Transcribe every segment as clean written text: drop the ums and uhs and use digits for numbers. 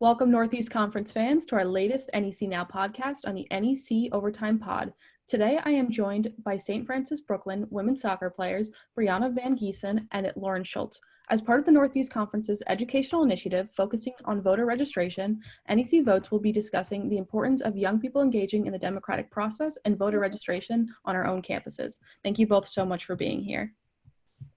Welcome Northeast Conference fans to our latest NEC Now podcast on the NEC Overtime Pod. Today I am joined by St. Francis Brooklyn women's soccer players Brianna Van Giesen and Lauren Schultz. As part of the Northeast Conference's educational initiative focusing on voter registration, NEC Votes will be discussing the importance of young people engaging in the democratic process and voter registration on our own campuses. Thank you both so much for being here.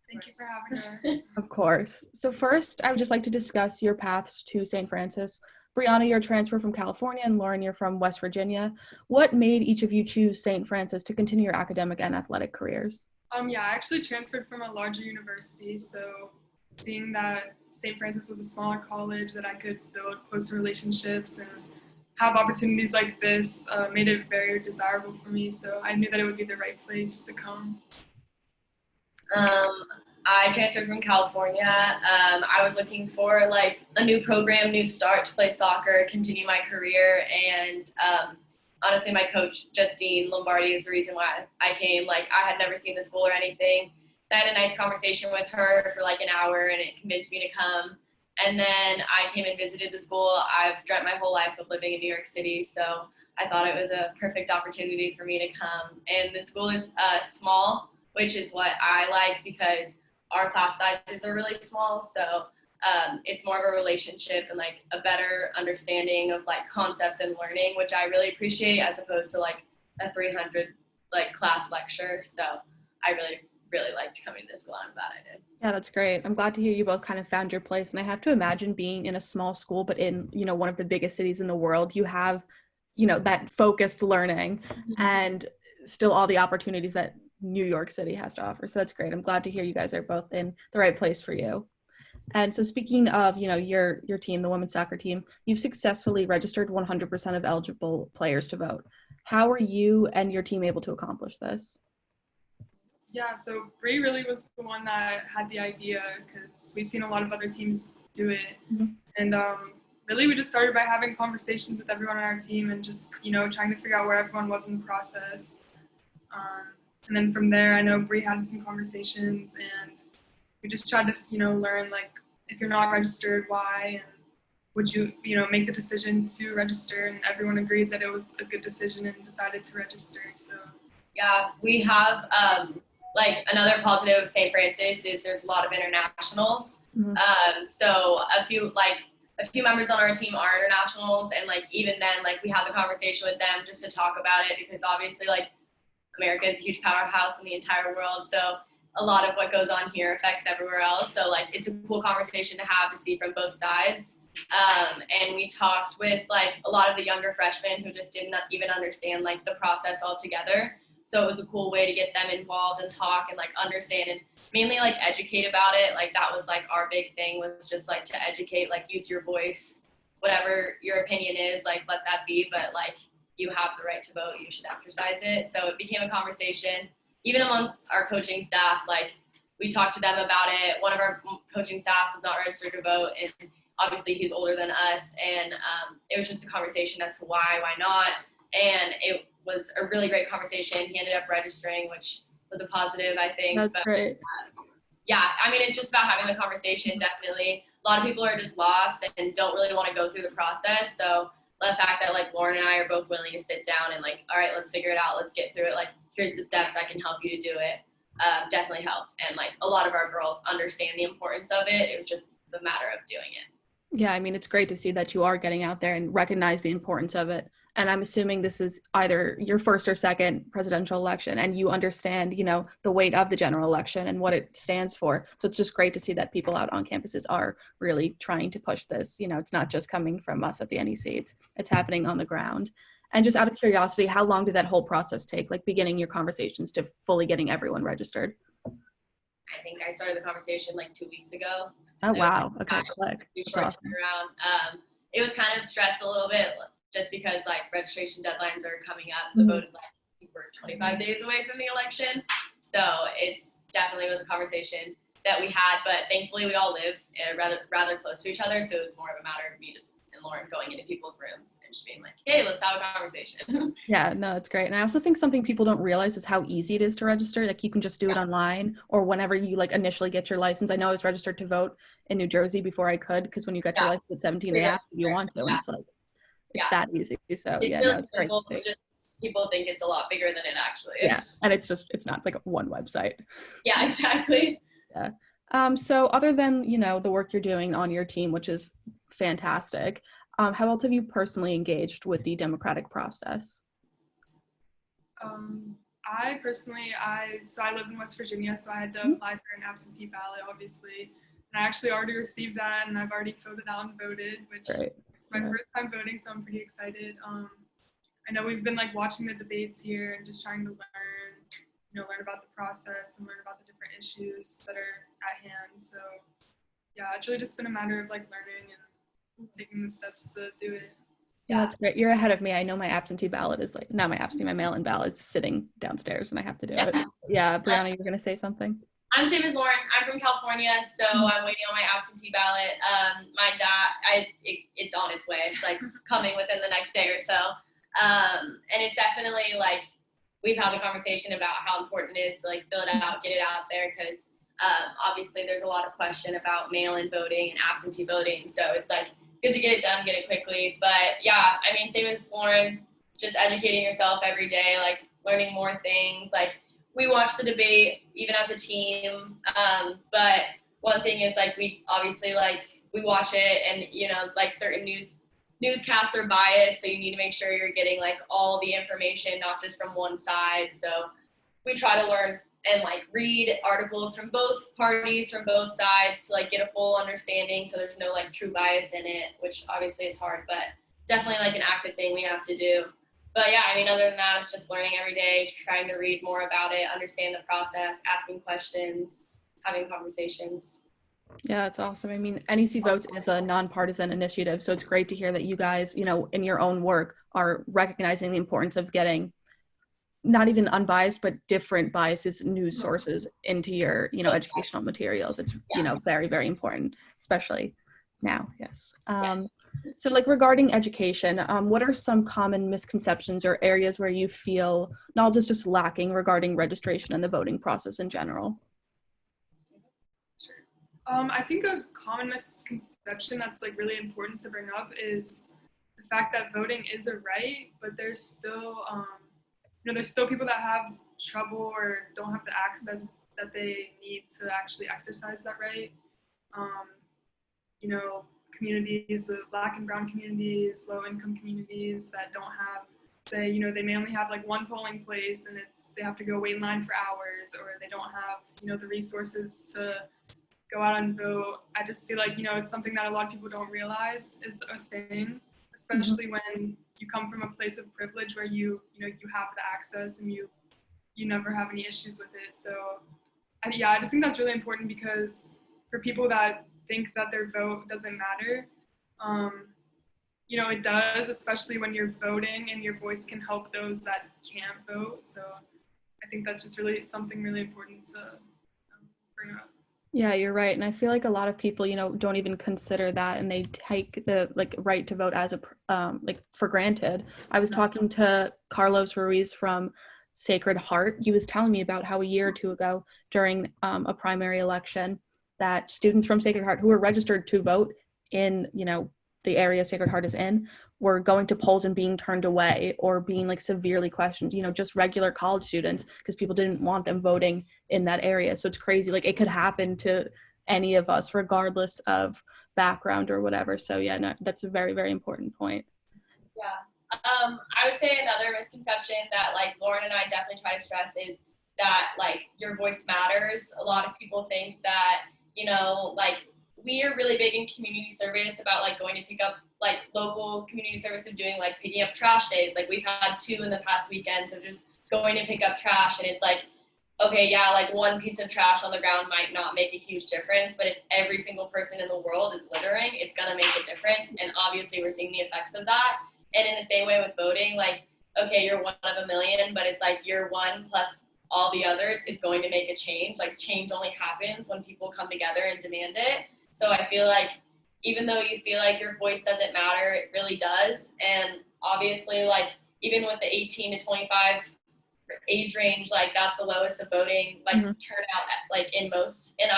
Thank you for having us. Of course. So first, I would just like to discuss your paths to St. Francis. Brianna, you're a transfer from California, and Lauren, you're from West Virginia. What made each of you choose St. Francis to continue your academic and athletic careers? I actually transferred from a larger university, so seeing that St. Francis was a smaller college that I could build closer relationships and have opportunities like this made it very desirable for me, so I knew that it would be the right place to come. I transferred from California. I was looking for a new program, new start to play soccer, continue my career, and honestly, my coach, Giesen Lombardi, is the reason why I came. I had never seen the school or anything. I had a nice conversation with her for an hour, and it convinced me to come. And then I came and visited the school. I've dreamt my whole life of living in New York City, so I thought it was a perfect opportunity for me to come. And the school is small, which is what I like because our class sizes are really small, so it's more of a relationship and a better understanding of concepts and learning, which I really appreciate as opposed to a 300 class lecture. So I really liked coming to this school. I'm glad I did. Yeah, that's great. I'm glad to hear you both kind of found your place. And I have to imagine being in a small school, but in, one of the biggest cities in the world, you have, that focused learning and still all the opportunities that New York City has to offer. So that's great. I'm glad to hear you guys are both in the right place for you. And so speaking of, your team, the women's soccer team, you've successfully registered 100% of eligible players to vote. How are you and your team able to accomplish this? Yeah, so Bree really was the one that had the idea because we've seen a lot of other teams do it. Mm-hmm. And really we just started by having conversations with everyone on our team and just, trying to figure out where everyone was in the process. And then from there, I know Bree had some conversations and we just tried to, learn, if you're not registered, why, and would you, make the decision to register, and everyone agreed that it was a good decision and decided to register, so. Yeah, we have, another positive of St. Francis is there's a lot of internationals. Mm-hmm. So a few members on our team are internationals, and, even then, we had the conversation with them just to talk about it because obviously, America is a huge powerhouse in the entire world, so a lot of what goes on here affects everywhere else. So it's a cool conversation to have to see from both sides. And we talked with a lot of the younger freshmen who just didn't even understand the process altogether. So it was a cool way to get them involved and talk and understand and mainly educate about it. That was our big thing was just to educate, use your voice, whatever your opinion is, let that be. But you have the right to vote, you should exercise it. So it became a conversation, even amongst our coaching staff, we talked to them about it. One of our coaching staff was not registered to vote, and obviously he's older than us, and it was just a conversation as to why not, and it was a really great conversation. He ended up registering, which was a positive, I think. That's great. Yeah, it's just about having the conversation, definitely. A lot of people are just lost and don't really want to go through the process, so the fact that Lauren and I are both willing to sit down and all right, let's figure it out, let's get through it, here's the steps, I can help you to do it, definitely helped. And a lot of our girls understand the importance of it. It was just the matter of doing it. Yeah, it's great to see that you are getting out there and recognize the importance of it. And I'm assuming this is either your first or second presidential election, and you understand, the weight of the general election and what it stands for. So it's just great to see that people out on campuses are really trying to push this. It's not just coming from us at the NEC, it's happening on the ground. And just out of curiosity, how long did that whole process take, beginning your conversations to fully getting everyone registered? I think I started the conversation 2 weeks ago. Oh, wow. Okay, click. That's awesome. It was kind of stressed a little bit just because registration deadlines are coming up. The vote is we're 25 days away from the election. So it's definitely was a conversation that we had, but thankfully we all live rather close to each other. So it was more of a matter of me just and Lauren going into people's rooms and just being like, hey, let's have a conversation. Yeah, no, it's great. And I also think something people don't realize is how easy it is to register. Like you can just do it online or whenever you like initially get your license. I know I was registered to vote in New Jersey before I could, because when you get your license at 17, they ask if you want to, and it's like, it's that easy. So it's yeah, really no, it's great. simple. It's just people think it's a lot bigger than it actually is. Yeah, and it's not, it's like one website. Yeah, exactly. Yeah. So other than, the work you're doing on your team, which is fantastic, how else have you personally engaged with the democratic process? I personally, I live in West Virginia, so I had to apply for an absentee ballot, obviously. And I actually already received that, and I've already filled it out and voted, which is my first time voting, so I'm pretty excited. I know we've been like watching the debates here and just trying to learn about the process and learn about the different issues that are at hand. So yeah, it's really just been a matter of like learning and taking the steps to do it. Yeah, that's great. You're ahead of me. I know my absentee ballot is like, not my absentee, my mail-in ballot is sitting downstairs and I have to do it. Yeah, Brianna, you were going to say something? I'm same as Lauren. I'm from California, so I'm waiting on my absentee ballot. My dad, it's on its way. It's like coming within the next day or so. And it's definitely like, we've had the conversation about how important it is to like fill it out, get it out there, because obviously there's a lot of question about mail-in voting and absentee voting. So it's like good to get it done, get it quickly. But yeah, I mean, same as Lauren, just educating yourself every day, like learning more things. Like we watch the debate even as a team. But one thing is like we obviously like we watch it and like certain newscasts are biased, so you need to make sure you're getting like all the information, not just from one side. So we try to learn and like read articles from both parties, from both sides, to like get a full understanding, so there's no like true bias in it, which obviously is hard, but definitely like an active thing we have to do. But yeah, I mean, other than that, it's just learning every day, trying to read more about it, understand the process, asking questions, having conversations. Yeah, that's awesome. I mean, NEC Votes is a nonpartisan initiative, so it's great to hear that you guys, in your own work are recognizing the importance of getting not even unbiased, but different biases, news sources into your, educational materials. It's, very, very important, especially now. Yes. So like regarding education, what are some common misconceptions or areas where you feel knowledge is just lacking regarding registration and the voting process in general? Sure. I think a common misconception that's like really important to bring up is the fact that voting is a right, but there's still, there's still people that have trouble or don't have the access that they need to actually exercise that right. Communities, the Black and brown communities, low-income communities that don't have, say, they may only have like one polling place and they have to go wait in line for hours, or they don't have, the resources to go out and vote. I just feel like, it's something that a lot of people don't realize is a thing, especially when you come from a place of privilege where you have the access and you never have any issues with it. So I just think that's really important, because for people that think that their vote doesn't matter, it does, especially when you're voting and your voice can help those that can't vote. So I think that's just really something really important to bring up. Yeah, you're right. And I feel like a lot of people, don't even consider that, and they take the right to vote as for granted. I was talking to Carlos Ruiz from Sacred Heart. He was telling me about how a year or two ago during a primary election that students from Sacred Heart who were registered to vote in, the area Sacred Heart is in, were going to polls and being turned away or being severely questioned, just regular college students, because people didn't want them voting in that area. So it's crazy. It could happen to any of us regardless of background or whatever. So yeah, no, that's a very, very important point. Yeah. I would say another misconception that Lauren and I definitely try to stress is that your voice matters. A lot of people think that, we are really big in community service about going to pick up local community service of doing picking up trash days. We've had 2 in the past weekends of just going to pick up trash, and it's okay, yeah, one piece of trash on the ground might not make a huge difference, but if every single person in the world is littering, it's gonna make a difference. And obviously we're seeing the effects of that. And in the same way with voting, okay, you're one of a million, but it's you're one plus all the others is going to make a change. Change only happens when people come together and demand it. So I feel even though you feel like your voice doesn't matter, it really does. And obviously, like, even with the 18 to 25 age range, like, that's the lowest of voting, like, turnout, like, in most. And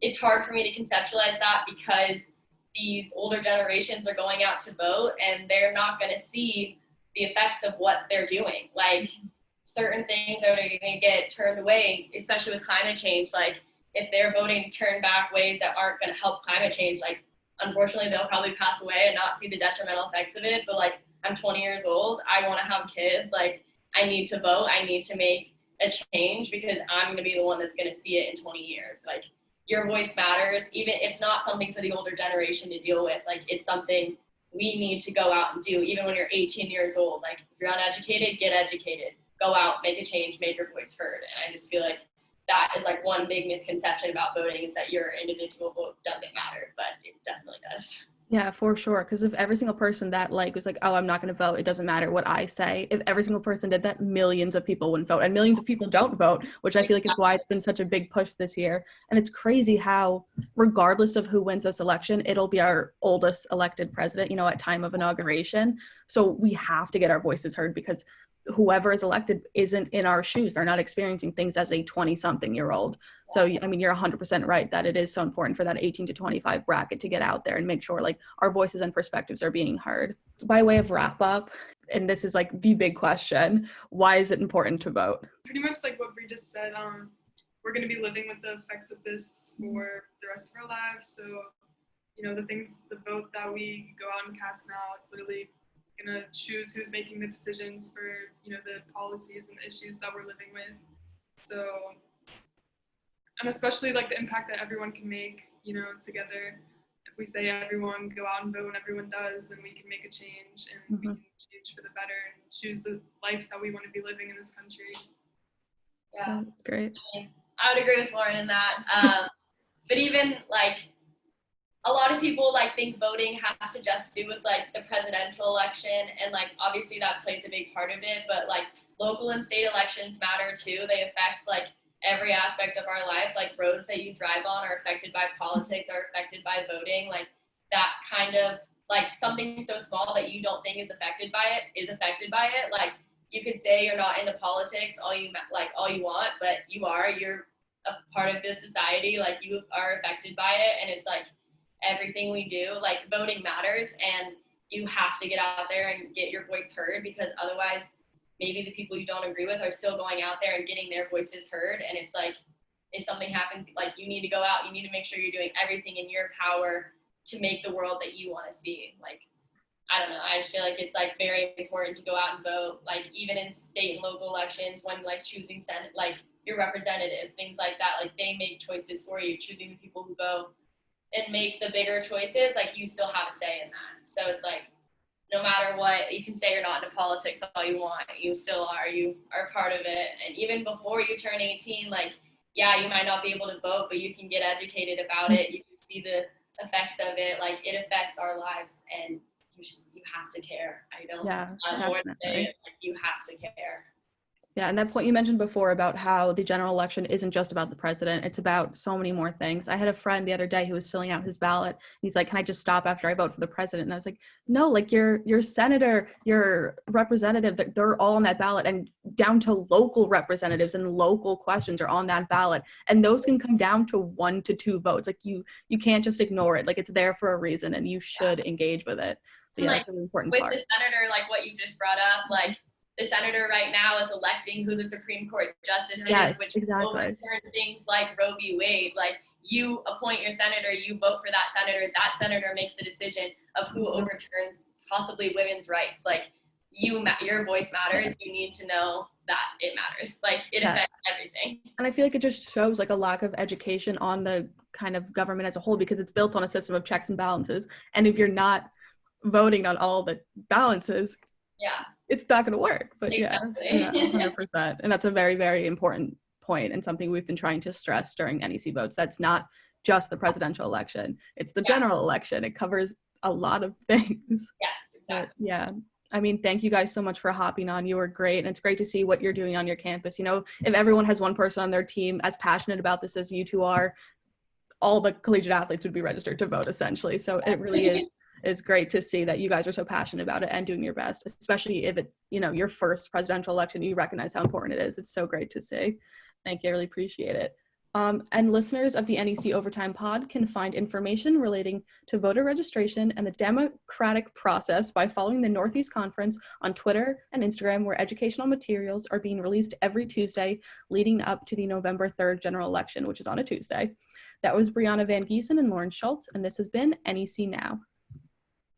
it's hard for me to conceptualize that, because these older generations are going out to vote and they're not going to see the effects of what they're doing. Like, certain things are going to get turned away, especially with climate change. Like, if they're voting to turn back ways that aren't going to help climate change, like, unfortunately, they'll probably pass away and not see the detrimental effects of it. But, like, I'm 20 years old. I want to have kids. Like, I need to vote. I need to make a change, because I'm going to be the one that's going to see it in 20 years. Like, your voice matters. Even it's not something for the older generation to deal with. Like, it's something we need to go out and do, even when you're 18 years old. Like, if you're uneducated, get educated. Go out, make a change, make your voice heard. And I just feel like that is, like, one big misconception about voting, is that your individual vote doesn't matter, but it definitely does. Yeah, for sure. Because if every single person that, like, was like, oh, I'm not going to vote, it doesn't matter what I say, if every single person did that, millions of people wouldn't vote, and millions of people don't vote, which I feel like is why it's been such a big push this year. And it's crazy how, regardless of who wins this election, it'll be our oldest elected president, you know, at time of inauguration. So we have to get our voices heard, because whoever is elected isn't in our shoes. They're not experiencing things as a 20-something-year-old. So, I mean, you're 100% right that it is so important for that 18 to 25 bracket to get out there and make sure, like, our voices and perspectives are being heard. By way of wrap up, and this is, like, the big question, why is it important to vote? Pretty much like what Bri just said, we're going to be living with the effects of this for the rest of our lives. So, you know, the vote that we go out and cast now, it's literally going to choose who's making the decisions for, you know, the policies and the issues that we're living with. So, and especially, like, the impact that everyone can make, you know, together. If we say everyone go out and vote and everyone does, then we can make a change, and we can change for the better and choose the life that we want to be living in this country. Yeah, that's great. I would agree with Lauren in that. But even, like, a lot of people, like, think voting has to just do with, like, the presidential election, and, like, obviously that plays a big part of it, but, like, local and state elections matter too. They affect, like, every aspect of our life. Like, roads that you drive on are affected by politics, are affected by voting. Like, that kind of, like, something so small that you don't think is affected by it. Like, you could say you're not into politics all you want, but you're a part of this society. Like, you are affected by it, and it's like everything we do, like, voting matters, and you have to get out there and get your voice heard, because otherwise maybe the people you don't agree with are still going out there and getting their voices heard. And it's like, if something happens, like, you need to go out, you need to make sure you're doing everything in your power to make the world that you want to see. Like, I don't know, I just feel like it's, like, very important to go out and vote, like, even in state and local elections, when, like, choosing Senate, like, your representatives, things like that, like, they make choices for you, choosing the people who go and make the bigger choices. Like, you still have a say in that. So it's like, no matter what, you can say you're not into politics all you want, you still are. You are part of it. And even before you turn 18, like, yeah, you might not be able to vote, but you can get educated about it. You can see the effects of it. Like, it affects our lives, and you have to care. I don't know what to say. Like, you have to care. Yeah, and that point you mentioned before about how the general election isn't just about the president, it's about so many more things. I had a friend the other day who was filling out his ballot, and he's like, can I just stop after I vote for the president? And I was like, no, like, your senator, your representative, they're all on that ballot, and down to local representatives and local questions are on that ballot. And those can come down to 1 to 2 votes. Like, you can't just ignore it. Like, it's there for a reason, and you should engage with it. But yeah, like, that's an important with part. the senator, like what you just brought up, like, the senator right now is electing who the Supreme Court justice is, which will overturn things like Roe v. Wade. Like, you appoint your senator, you vote for that senator makes the decision of who overturns possibly women's rights. Like, your voice matters. You need to know that it matters. Like, it affects everything. And I feel like it just shows, like, a lack of education on the kind of government as a whole, because it's built on a system of checks and balances. And if you're not voting on all the balances, it's not going to work. But exactly. yeah 100%. And that's a very, very important point, and something we've been trying to stress during NEC votes. That's not just the presidential election, it's the general election. It covers a lot of things. Exactly. I mean, thank you guys so much for hopping on. You were great, and it's great to see what you're doing on your campus. You know, if everyone has one person on their team as passionate about this as you two are, all the collegiate athletes would be registered to vote essentially. So it really is great to see that you guys are so passionate about it and doing your best, especially if it's, you know, your first presidential election. You recognize how important it is. It's so great to see. Thank you. I really appreciate it. And listeners of the NEC Overtime Pod can find information relating to voter registration and the democratic process by following the Northeast Conference on Twitter and Instagram, where educational materials are being released every Tuesday leading up to the November 3rd general election, which is on a Tuesday. That was Brianna Van Giesen and Lauren Schultz, and this has been NEC Now.